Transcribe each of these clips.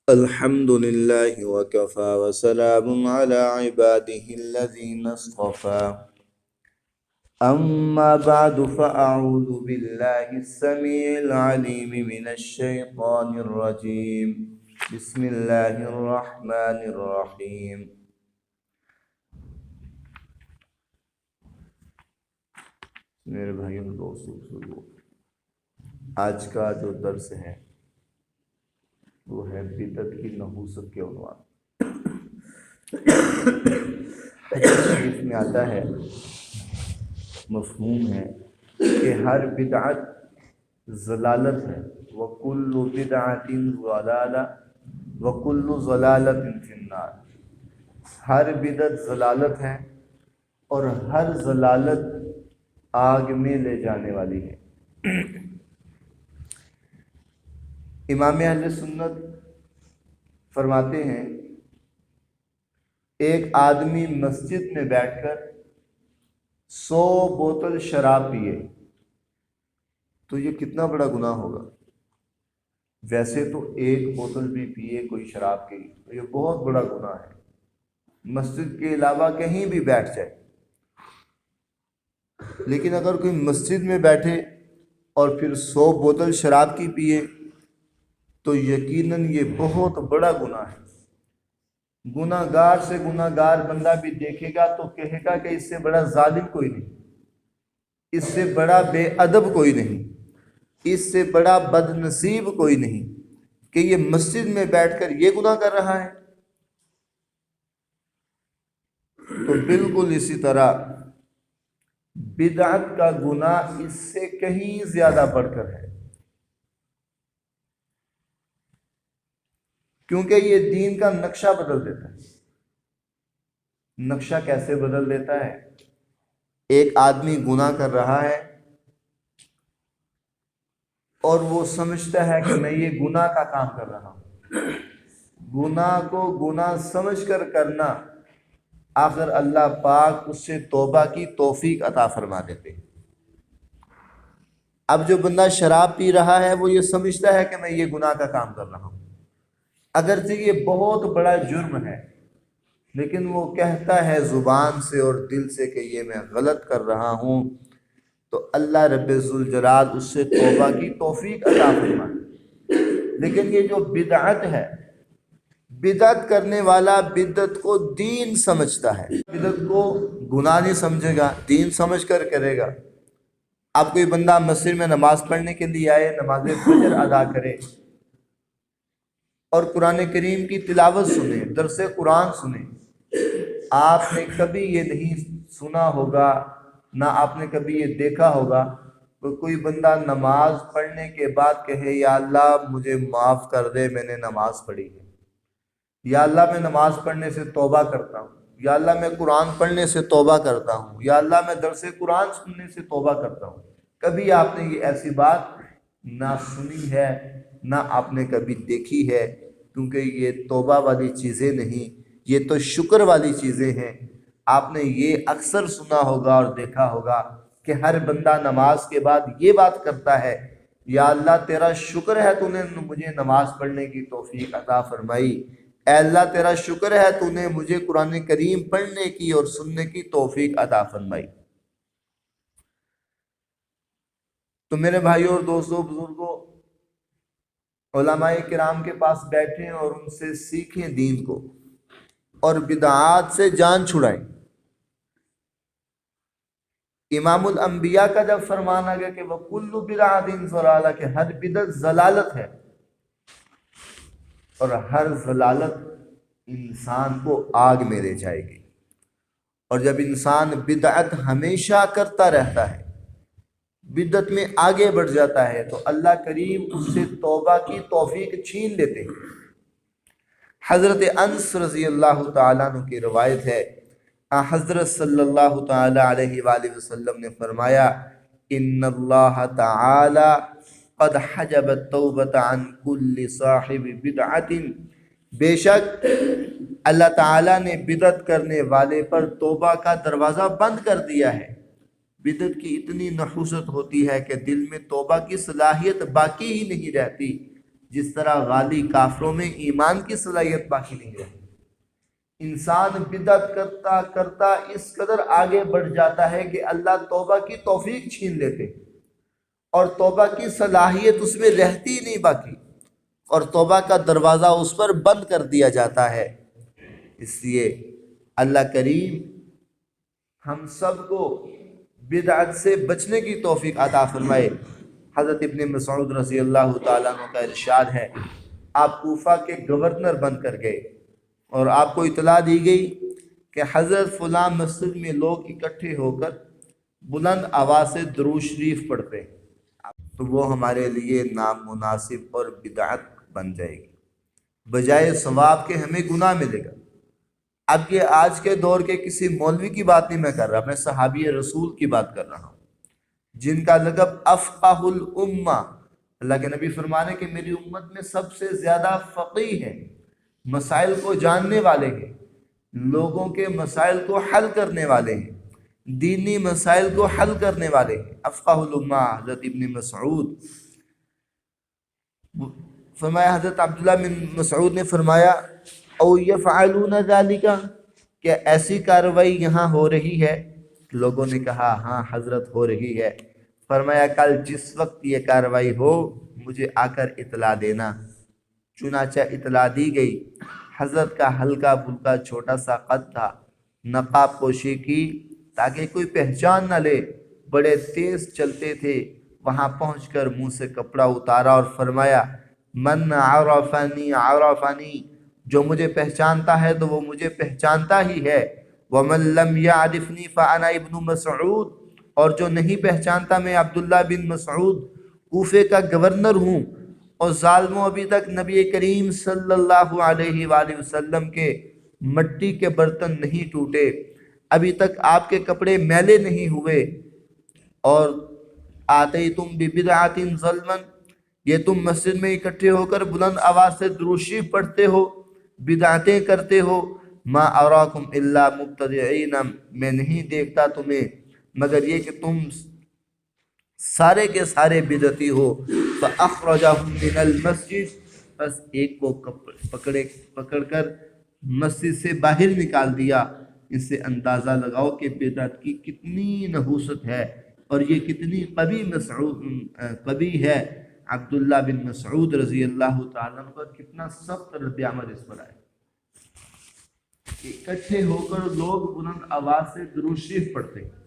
الحمد لله وكفى وسلام على عباده الذين اصطفى أما بعد فأعوذ بالله السميع العليم من الشيطان الرجيم بسم الله الرحمن الرحيم میرے بھائیوں دوستوں آج کا جو درس ہے وہ ہے بدعت کی نحوست کے عنوان۔ حدیث شریف میں آتا ہے، مفہوم ہے کہ ہر بدعت ضلالت ہے، وَكُلُّ بِدْعَةٍ ضَلَالَةٍ وَكُلُّ ضَلَالَةٍ فِي النَّارِ۔ ہر بدعت ضلالت ہے اور ہر ضلالت آگ میں لے جانے والی ہے۔ امام اہل سنت فرماتے ہیں، ایک آدمی مسجد میں بیٹھ کر 100 بوتل شراب پیے تو یہ کتنا بڑا گناہ ہوگا؟ ویسے تو ایک بوتل بھی پیے کوئی شراب کی تو یہ بہت بڑا گناہ ہے، مسجد کے علاوہ کہیں بھی بیٹھ جائے۔ لیکن اگر کوئی مسجد میں بیٹھے اور پھر 100 بوتل شراب کی پیے تو یقیناً یہ بہت بڑا گناہ ہے۔ گناہ گار سے گناہ گار بندہ بھی دیکھے گا تو کہے گا کہ اس سے بڑا ظالم کوئی نہیں، اس سے بڑا بے ادب کوئی نہیں، اس سے بڑا بد نصیب کوئی نہیں کہ یہ مسجد میں بیٹھ کر یہ گناہ کر رہا ہے۔ تو بالکل اسی طرح بدعت کا گناہ اس سے کہیں زیادہ بڑھ کر ہے، کیونکہ یہ دین کا نقشہ بدل دیتا ہے۔ نقشہ کیسے بدل دیتا ہے؟ ایک آدمی گناہ کر رہا ہے اور وہ سمجھتا ہے کہ میں یہ گناہ کا کام کر رہا ہوں۔ گناہ کو گناہ سمجھ کر کرنا، آخر اللہ پاک اس سے توبہ کی توفیق عطا فرما دیتے ہیں۔ اب جو بندہ شراب پی رہا ہے وہ یہ سمجھتا ہے کہ میں یہ گناہ کا کام کر رہا ہوں، اگرچہ یہ بہت بڑا جرم ہے، لیکن وہ کہتا ہے زبان سے اور دل سے کہ یہ میں غلط کر رہا ہوں، تو اللہ رب ذوالجلال اس سے توبہ کی توفیق عطا فرمائے۔ لیکن یہ جو بدعت ہے، بدعت کرنے والا بدعت کو دین سمجھتا ہے، بدعت کو گناہ نہیں سمجھے گا، دین سمجھ کر کرے گا۔ اب کوئی بندہ مسجد میں نماز پڑھنے کے لیے آئے، نماز فجر ادا کرے اور قرآن کریم کی تلاوت سنے، درس قرآن سنے، آپ نے کبھی یہ نہیں سنا ہوگا، نہ آپ نے کبھی یہ دیکھا ہوگا تو کوئی بندہ نماز پڑھنے کے بعد کہے یا اللہ مجھے معاف کر دے، میں نے نماز پڑھی ہے، یا اللہ میں نماز پڑھنے سے توبہ کرتا ہوں، یا اللہ میں قرآن پڑھنے سے توبہ کرتا ہوں، یا اللہ میں درس قرآن سننے سے توبہ کرتا ہوں۔ کبھی آپ نے یہ ایسی بات نہ سنی ہے نہ آپ نے کبھی دیکھی ہے، کیونکہ یہ توبہ والی چیزیں نہیں، یہ تو شکر والی چیزیں ہیں۔ آپ نے یہ اکثر سنا ہوگا اور دیکھا ہوگا کہ ہر بندہ نماز کے بعد یہ بات کرتا ہے، یا اللہ تیرا شکر ہے تو نے مجھے نماز پڑھنے کی توفیق عطا فرمائی، اے اللہ تیرا شکر ہے تو نے مجھے قرآن کریم پڑھنے کی اور سننے کی توفیق عطا فرمائی۔ تو میرے بھائیوں اور دوستوں، بزرگوں، علماء کرام کے پاس بیٹھیں اور ان سے سیکھیں دین کو اور بدعات سے جان چھڑائیں۔ امام الانبیاء کا جب فرمان آ گیا کہ وَكُلُّ بِدْعَةٍ ضَلَالَةٍ، کہ ہر بدعت ضلالت ہے، اور ہر ضلالت انسان کو آگ میں لے جائے گی، اور جب انسان بدعت ہمیشہ کرتا رہتا ہے، بدعت میں آگے بڑھ جاتا ہے، تو اللہ کریم اس سے توبہ کی توفیق چھین لیتے ہیں۔ حضرت انس رضی اللہ تعالیٰ عنہ کی روایت ہے، حضرت صلی اللہ تعالیٰ علیہ وآلہ وسلم نے فرمایا، ان اللہ تعالی قد حجب التوبۃ عن کل صاحب بدعت، بے شک اللہ تعالیٰ نے بدعت کرنے والے پر توبہ کا دروازہ بند کر دیا ہے۔ بدعت کی اتنی نحوست ہوتی ہے کہ دل میں توبہ کی صلاحیت باقی ہی نہیں رہتی، جس طرح غالی کافروں میں ایمان کی صلاحیت باقی نہیں رہتی۔ انسان بدعت کرتا کرتا اس قدر آگے بڑھ جاتا ہے کہ اللہ توبہ کی توفیق چھین لیتے اور توبہ کی صلاحیت اس میں رہتی ہی نہیں باقی، اور توبہ کا دروازہ اس پر بند کر دیا جاتا ہے۔ اس لیے اللہ کریم ہم سب کو بدعت سے بچنے کی توفیق عطا فرمائے۔ حضرت ابن مسعود رضی اللہ تعالیٰ عنہ کا ارشاد ہے، آپ کوفہ کے گورنر بن کر گئے اور آپ کو اطلاع دی گئی کہ حضرت فلاں مسجد میں لوگ اکٹھے ہو کر بلند آواز سے درود شریف پڑھتے ہیں، تو وہ ہمارے لیے نامناسب اور بدعت بن جائے گی، بجائے ثواب کے ہمیں گناہ ملے گا۔ اب یہ آج کے دور کے کسی مولوی کی بات نہیں میں کر رہا، میں صحابی رسول کی بات کر رہا ہوں، جن کا لقب افقہ الامہ، اللہ کے نبی فرمانے کہ میری امت میں سب سے زیادہ فقیہ ہیں، مسائل کو جاننے والے ہیں، لوگوں کے مسائل کو حل کرنے والے ہیں، دینی مسائل کو حل کرنے والے ہیں۔ افقہ الامہ حضرت ابن مسعود فرمایا، حضرت عبداللہ بن مسعود نے فرمایا، او یفعلون ذالک، کہ ایسی کارروائی یہاں ہو رہی ہے؟ لوگوں نے کہا ہاں حضرت ہو رہی ہے۔ فرمایا کل جس وقت یہ کارروائی ہو مجھے آ کر اطلاع دینا۔ چنانچہ اطلاع دی گئی۔ حضرت کا ہلکا پھلکا چھوٹا سا قد تھا، نقاب پوشی کی تاکہ کوئی پہچان نہ لے، بڑے تیز چلتے تھے۔ وہاں پہنچ کر منہ سے کپڑا اتارا اور فرمایا، من عرفنی عرفنی، جو مجھے پہچانتا ہے تو وہ مجھے پہچانتا ہی ہے، ومن لم یعرفنی فانا ابن مسعود، اور جو نہیں پہچانتا میں عبداللہ بن مسعود کوفے کا گورنر ہوں۔ اور ظالموں، ابھی تک نبی کریم صلی اللہ علیہ وآلہ وسلم کے مٹی کے برتن نہیں ٹوٹے، ابھی تک آپ کے کپڑے میلے نہیں ہوئے، اور آتیتم ببدعۃ ظلما، یہ تم مسجد میں اکٹھے ہو کر بلند آواز سے درود شریف پڑھتے ہو، بدعتیں کرتے ہو۔ ما اراکم الا مبتدعین، میں نہیں دیکھتا تمہیں مگر یہ کہ تم سارے کے سارے بدعتی ہو۔ فاخرجہم من المسجد، بس ایک کو پکڑ کر مسجد سے باہر نکال دیا۔ اس سے اندازہ لگاؤ کہ بدعت کی کتنی نحوست ہے اور یہ کتنی قبیح ہے۔ عبداللہ بن مسعود رضی اللہ تعالیٰ عنہ پر کتنا سخت رد عمل اس پر آئے۔ اکٹھے ہو کر لوگ بلند آواز سے درود شریف پڑھتے ہیں۔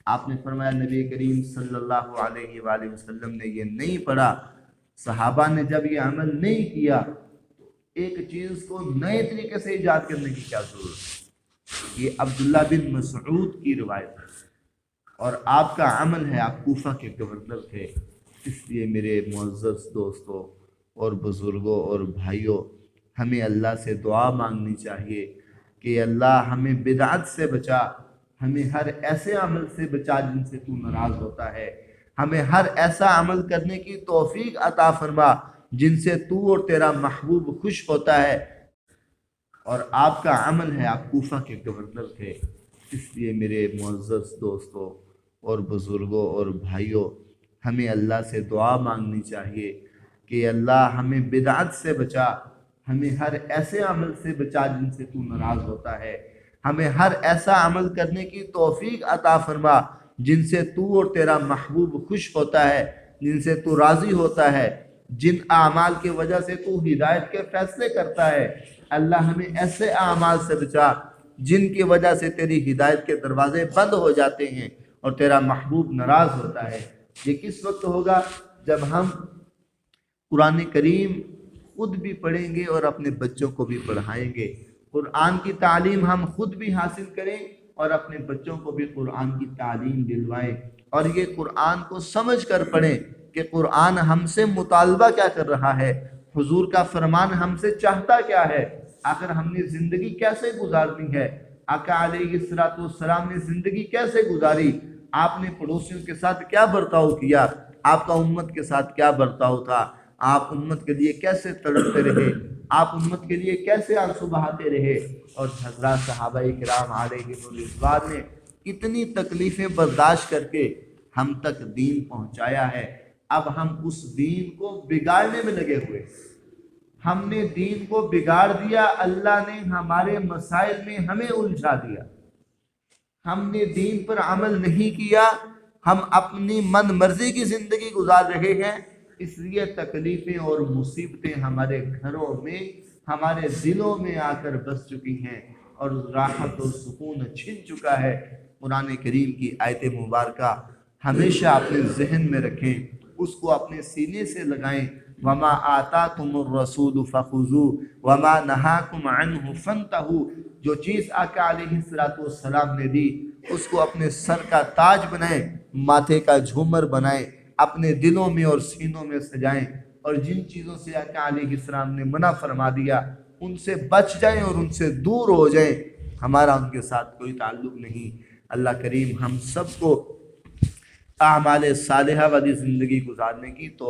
آپ نے فرمایا نبی کریم صلی اللہ علیہ وآلہ وسلم نے یہ نہیں پڑھا۔ صحابہ نے جب یہ عمل نہیں کیا تو ایک چیز کو نئے طریقے سے ایجاد کرنے کی کیا ضرورت ہے؟ یہ عبداللہ بن مسعود کی روایت ہے اور آپ کا عمل ہے، آپ کوفہ کے گورنر تھے۔ اس لیے میرے معزز دوستوں اور بزرگوں اور بھائیوں، ہمیں اللہ سے دعا مانگنی چاہیے کہ اللہ ہمیں بدعت سے بچا، ہمیں ہر ایسے عمل سے بچا جن سے تو ناراض ہوتا ہے، ہمیں ہر ایسا عمل کرنے کی توفیق عطا فرما جن سے تو اور تیرا محبوب خوش ہوتا ہے۔ اور آپ کا عمل ہے، آپ کوفہ کے گورنر تھے۔ اس لیے میرے معزز دوستوں اور بزرگوں اور بھائیوں، ہمیں اللہ سے دعا مانگنی چاہیے کہ اللہ ہمیں بدعت سے بچا، ہمیں ہر ایسے عمل سے بچا جن سے تو ناراض ہوتا ہے، ہمیں ہر ایسا عمل کرنے کی توفیق عطا فرما جن سے تو اور تیرا محبوب خوش ہوتا ہے، جن سے تو راضی ہوتا ہے، جن اعمال کی وجہ سے تو ہدایت کے فیصلے کرتا ہے۔ اللہ ہمیں ایسے اعمال سے بچا جن کی وجہ سے تیری ہدایت کے دروازے بند ہو جاتے ہیں اور تیرا محبوب ناراض ہوتا ہے۔ یہ کس وقت ہوگا؟ جب ہم قرآن کریم خود بھی پڑھیں گے اور اپنے بچوں کو بھی پڑھائیں گے، قرآن کی تعلیم ہم خود بھی حاصل کریں اور اپنے بچوں کو بھی قرآن کی تعلیم دلوائیں، اور یہ قرآن کو سمجھ کر پڑھیں کہ قرآن ہم سے مطالبہ کیا کر رہا ہے، حضور کا فرمان ہم سے چاہتا کیا ہے، آخر ہم نے زندگی کیسے گزارنی ہے، آقا علیہ السلام نے زندگی کیسے گزاری، آپ نے پڑوسیوں کے ساتھ کیا برتاؤ کیا، آپ کا امت کے ساتھ کیا برتاؤ تھا، آپ امت کے لیے کیسے تڑپتے رہے، آپ امت کے لیے کیسے آنسو بہاتے رہے، اور حضرات صحابہ کرام علیہ رضوان نے کتنی تکلیفیں برداشت کر کے ہم تک دین پہنچایا ہے۔ اب ہم اس دین کو بگاڑنے میں لگے ہوئے، ہم نے دین کو بگاڑ دیا، اللہ نے ہمارے مسائل میں ہمیں الجھا دیا، ہم نے دین پر عمل نہیں کیا، ہم اپنی من مرضی کی زندگی گزار رہے ہیں، اس لیے تکلیفیں اور مصیبتیں ہمارے گھروں میں، ہمارے دلوں میں آ کر بس چکی ہیں اور راحت اور سکون چھن چکا ہے۔ قرآن کریم کی آیت مبارکہ ہمیشہ اپنے ذہن میں رکھیں، اس کو اپنے سینے سے لگائیں۔ وَمَا آتَاكُمُ الرَّسُولُ فَخُذُوهُ وَمَا نَهَاكُمْ عَنْهُ فَانْتَهُوا، جو چیز آقا علیہ السلام نے دی اس کو اپنے سر کا تاج بنائیں، ماتھے کا جھومر بنائیں، اپنے دلوں میں اور سینوں میں سجائیں، اور جن چیزوں سے آقا علیہ السلام نے منع فرما دیا ان سے بچ جائیں اور ان سے دور ہو جائیں، ہمارا ان کے ساتھ کوئی تعلق نہیں۔ اللہ کریم ہم سب کو اعمال صالحہ والی زندگی گزارنے کی توفیق